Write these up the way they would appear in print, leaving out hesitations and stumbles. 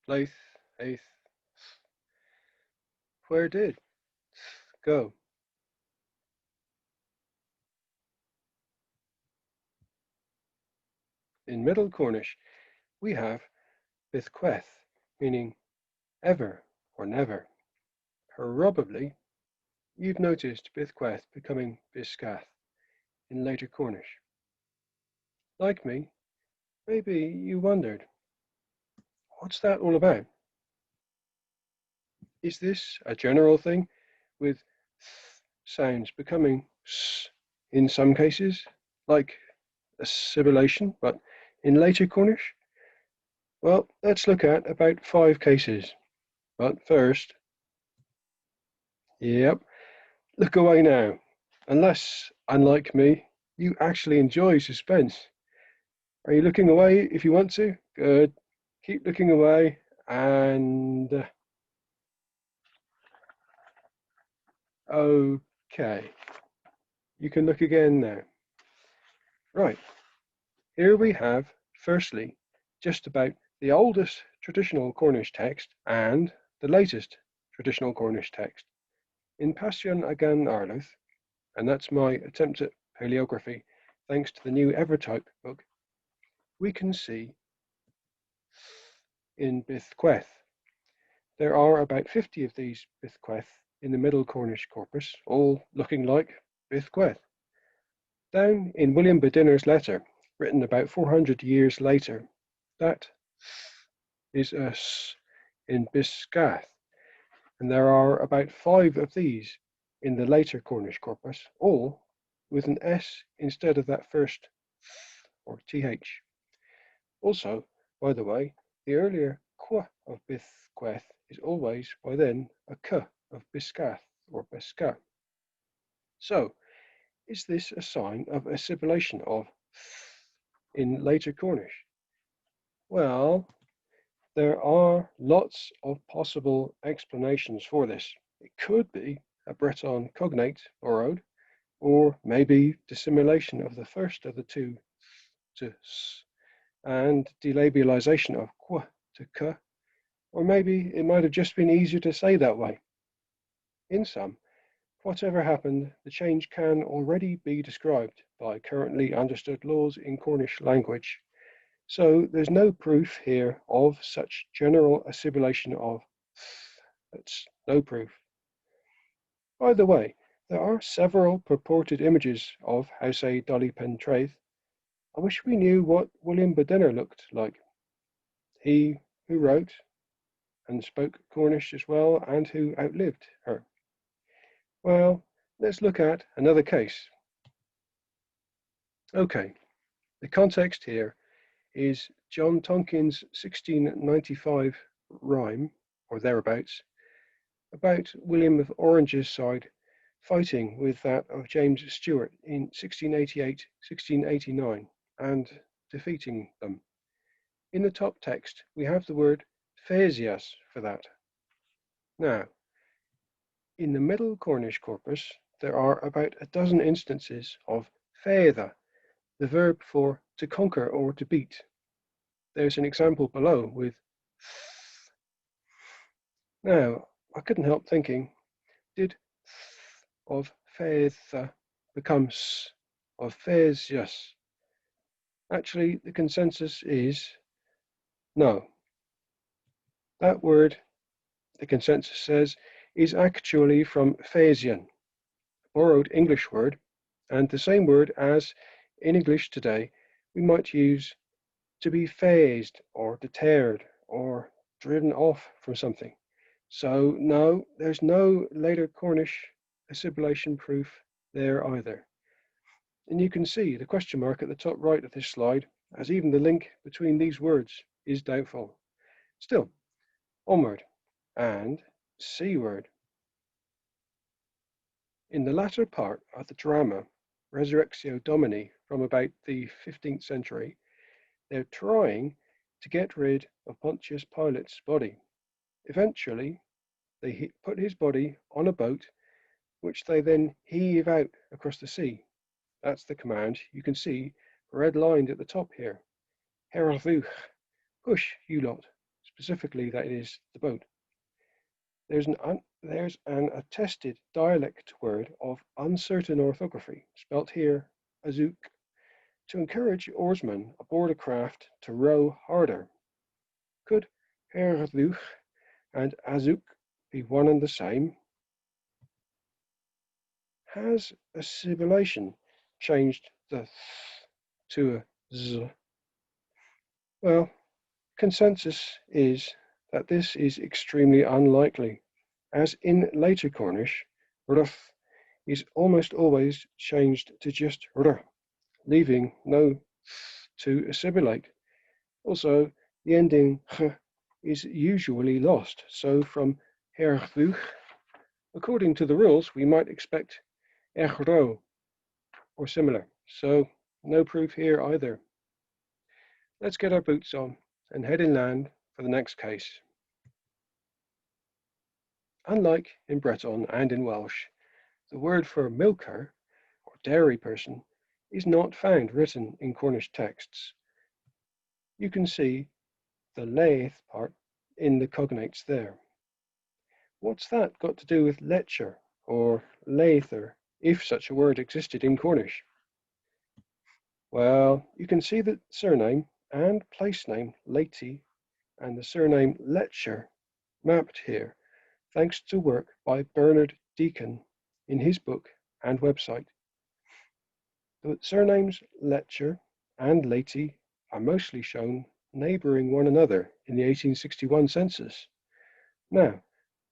Pleth, eighth. Where did go? In Middle Cornish, we have bythqweth, meaning ever or never. Probably, you've noticed bythqweth becoming biscath in Later Cornish. Like me, maybe you wondered, what's that all about? Is this a general thing with sounds becoming s in some cases, like Assibilation, but in Later Cornish? Well, let's look at about 5 cases. But first, yep, look away now. Unless, unlike me, you actually enjoy suspense. Are you looking away if you want to? Good. Keep looking away and... okay. You can look again now. Right. Here we have, firstly, just about the oldest traditional Cornish text and the latest traditional Cornish text. In Passion Agan Arluth, and that's my attempt at paleography thanks to the new Evertype book, we can see in bythqweth. There are about 50 of these bythqweth in the Middle Cornish corpus, all looking like bythqweth. Down in William Bedinner's letter, written about 400 years later, that is a s in biscath, and there are about 5 of these in the Later Cornish corpus, all with an S instead of that first or TH. Also, by the way, the earlier qu of bythqweth is always by then a k of biscath or beska. So, is this a sign of assibilation of in Later Cornish? Well, there are lots of possible explanations for this. It could be a Breton cognate borrowed, or maybe dissimulation of the first of the two to s, and delabialization of qu to k, or maybe it might have just been easier to say that way. In sum, whatever happened, the change can already be described by currently understood laws in Cornish language. So there's no proof here of such general assimilation of that's no proof. By the way, there are several purported images of House Dolly Pentraith. I wish we knew what William Bedinner looked like. He who wrote and spoke Cornish as well and who outlived her. Well, let's look at another case. Okay, the context here is John Tonkin's 1695 rhyme, or thereabouts, about William of Orange's side fighting with that of James Stuart in 1688-1689 and defeating them. In the top text, we have the word fesias for that. Now, in the Middle Cornish corpus, there are about a dozen instances of fetha, the verb for to conquer or to beat. There's an example below with now, I couldn't help thinking, did of fetha become s of fesias? Actually, the consensus is no. That word, the consensus says, is actually from Phasian, a borrowed English word, and the same word as in English today we might use to be phased or deterred or driven off from something. So no, there's no Later Cornish assimilation proof there either. And you can see the question mark at the top right of this slide, as even the link between these words is doubtful. Still, onward, and C word. In the latter part of the drama, Resurrectio Domini, from about the 15th century, they're trying to get rid of Pontius Pilate's body. Eventually, they put his body on a boat, which they then heave out across the sea. That's the command you can see red-lined at the top here. Heravuch, push, you lot. It's specifically that it is the boat. There's an attested dialect word of uncertain orthography, spelt here azook, to encourage oarsmen aboard a craft to row harder. Could herluch and azook be one and the same? Has assibilation changed the th to a z? Well, consensus is that this is extremely unlikely, as in Later Cornish, ruth is almost always changed to just r, leaving no th to assimilate. Also, the ending ch is usually lost, so from herluch, according to the rules, we might expect echro or similar, so no proof here either. Let's get our boots on and head inland for the next case. Unlike in Breton and in Welsh, the word for milker or dairy person is not found written in Cornish texts. You can see the Pleth part in the cognates there. What's that got to do with Letcher or Later, if such a word existed in Cornish? Well, you can see the surname and place name Lety and the surname Letcher mapped here, thanks to work by Bernard Deacon in his book and website. The surnames Letcher and Lety are mostly shown neighbouring one another in the 1861 census. Now,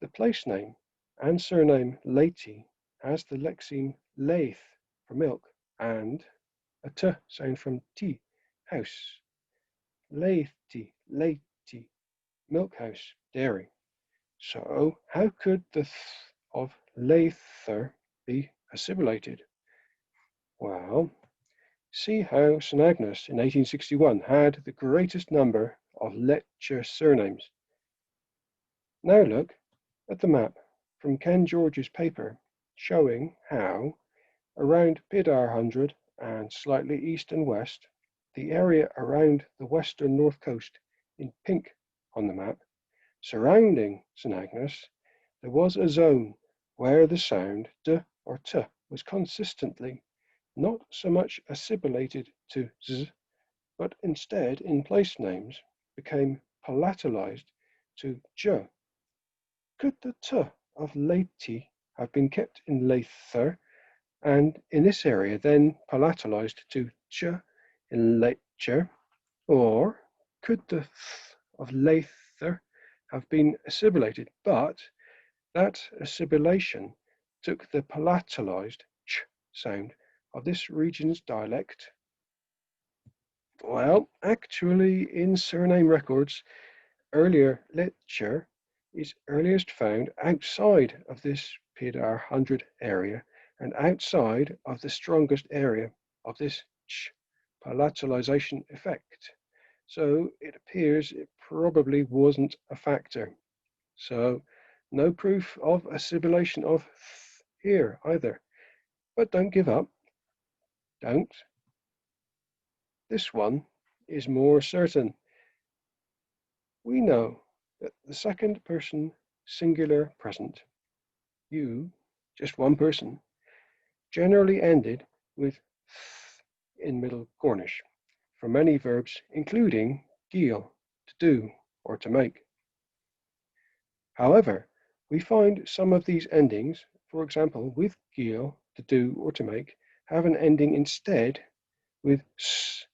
the place name and surname Lety has the lexeme Leith for milk and a t sound from t, house. Leithty, Lety, milk house, dairy. So how could the th of Lether be assimilated? Well, see how St Agnes in 1861 had the greatest number of Letcher surnames. Now look at the map from Ken George's paper showing how, around Pidar 100 and slightly east and west, the area around the western north coast in pink on the map, surrounding St Agnes, there was a zone where the sound d or t was consistently not so much assimilated to z, but instead in place names became palatalized to j. Could the t of Lety have been kept in Lether and in this area then palatalized to ch in Letcher, or could the th of Lether have been assimilated, but that assimilation took the palatalized ch sound of this region's dialect? Well, actually, in surname records, earlier Letcher is earliest found outside of this Pidar 100 area and outside of the strongest area of this ch palatalization effect. So it appears it probably wasn't a factor. So no proof of assimilation of th here either. But don't give up. Don't. This one is more certain. We know that the second person singular present, you, just one person, generally ended with th in Middle Cornish for many verbs, including geel, to do or to make. However, we find some of these endings, for example, with geel, to do or to make, have an ending instead with s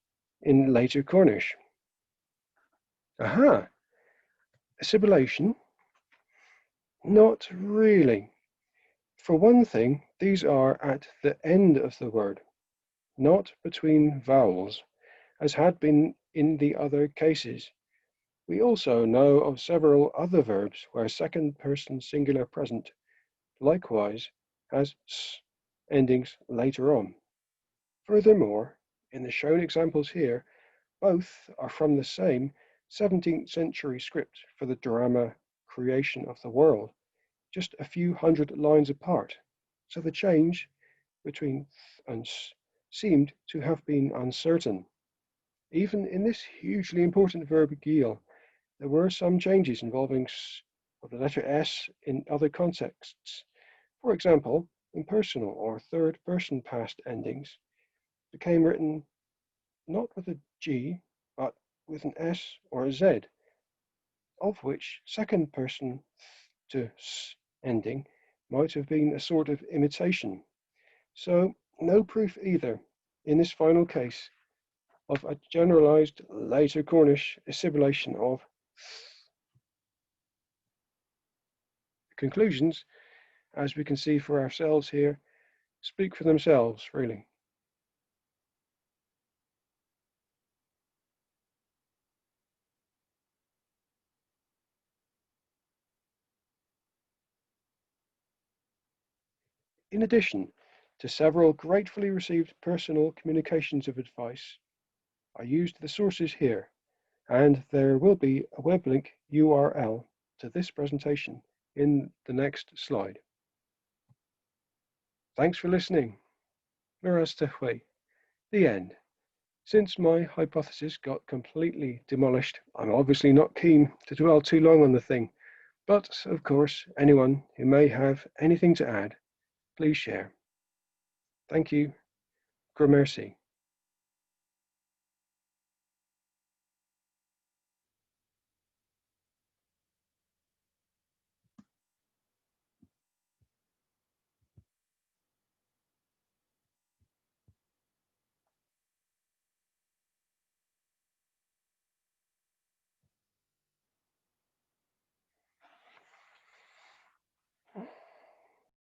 in Later Cornish. Aha! Assimilation? Not really. For one thing, these are at the end of the word, not between vowels, as had been in the other cases. We also know of several other verbs where second person singular present likewise has s endings later on. Furthermore, in the shown examples here, both are from the same 17th century script for the drama Creation of the World, just a few hundred lines apart, so the change between th and s seemed to have been uncertain. Even in this hugely important verb geel, there were some changes involving of the letter S in other contexts. For example, impersonal or third-person past endings became written not with a G, but with an S or a Z, of which second-person to S ending might have been a sort of imitation. So, no proof either, in this final case, of a generalized Later Cornish assibilation of. The conclusions, as we can see for ourselves here, speak for themselves, really. In addition to several gratefully received personal communications of advice, I used the sources here, and there will be a web link URL to this presentation in the next slide. Thanks for listening. Bythqweth. The end. Since my hypothesis got completely demolished, I'm obviously not keen to dwell too long on the thing, but of course, anyone who may have anything to add, please share. Thank you. Gramercy.